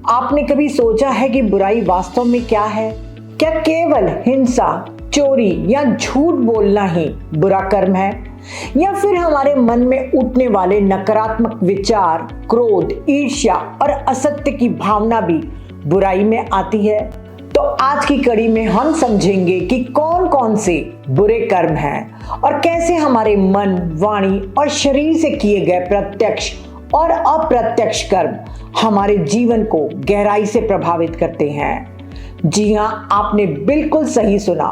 आपने कभी सोचा है कि बुराई वास्तव में क्या है? क्या केवल हिंसा, चोरी या झूठ बोलना ही बुरा कर्म है, या फिर हमारे मन में उठने वाले नकारात्मक विचार, क्रोध, ईर्ष्या और असत्य की भावना भी बुराई में आती है? तो आज की कड़ी में हम समझेंगे कि कौन कौन से बुरे कर्म हैं और कैसे हमारे मन, वाणी और शरीर से किए गए प्रत्यक्ष और अप्रत्यक्ष कर्म हमारे जीवन को गहराई से प्रभावित करते हैं। जी हाँ, आपने बिल्कुल सही सुना।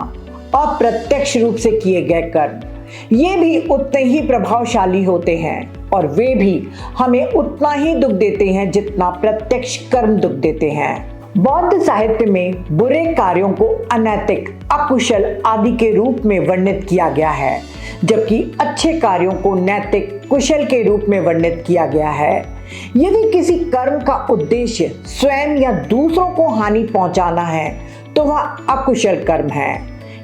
अप्रत्यक्ष रूप से किए गए कर्म ये भी उतने ही प्रभावशाली होते हैं और वे भी हमें उतना ही दुख देते हैं जितना प्रत्यक्ष कर्म दुख देते हैं। बौद्ध साहित्य में बुरे कार्यों को अनैतिक, अकुशल आदि के रूप में वर्णित किया गया है, जबकि अच्छे कार्यों को नैतिक, कुशल के रूप में वर्णित किया गया है। यदि किसी कर्म का उद्देश्य स्वयं या दूसरों को हानि पहुंचाना है तो वह अकुशल कर्म है।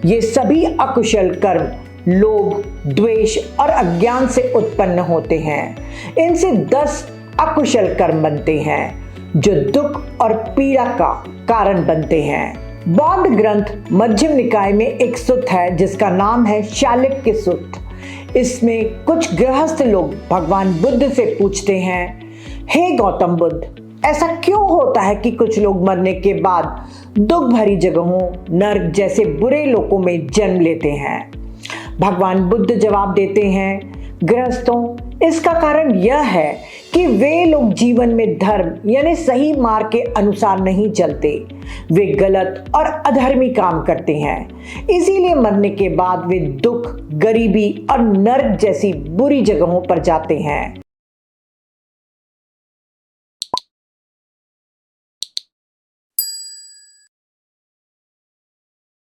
ये सभी अकुशल कर्म लोभ, द्वेष और अज्ञान से उत्पन्न होते हैं। इनसे 10 अकुशल कर्म बनते हैं जो दुख और पीड़ा का कारण बनते हैं। बौद्ध ग्रंथ मध्यम निकाय में एक सुत्त है जिसका नाम है शालिक्य सुत्त। इसमें कुछ गृहस्थ लोग भगवान बुद्ध से पूछते हैं, हे गौतम बुद्ध, ऐसा क्यों होता है कि कुछ लोग मरने के बाद दुख भरी जगहों, नर्क जैसे बुरे लोकों में जन्म लेते हैं? भगवान बुद्ध जवाब देते हैं, गृहस्थों, इसका कारण यह है कि वे लोग जीवन में धर्म यानी सही मार्ग के अनुसार नहीं चलते। वे गलत और अधर्मी काम करते हैं, इसीलिए मरने के बाद वे दुख, गरीबी और नर्क जैसी बुरी जगहों पर जाते हैं।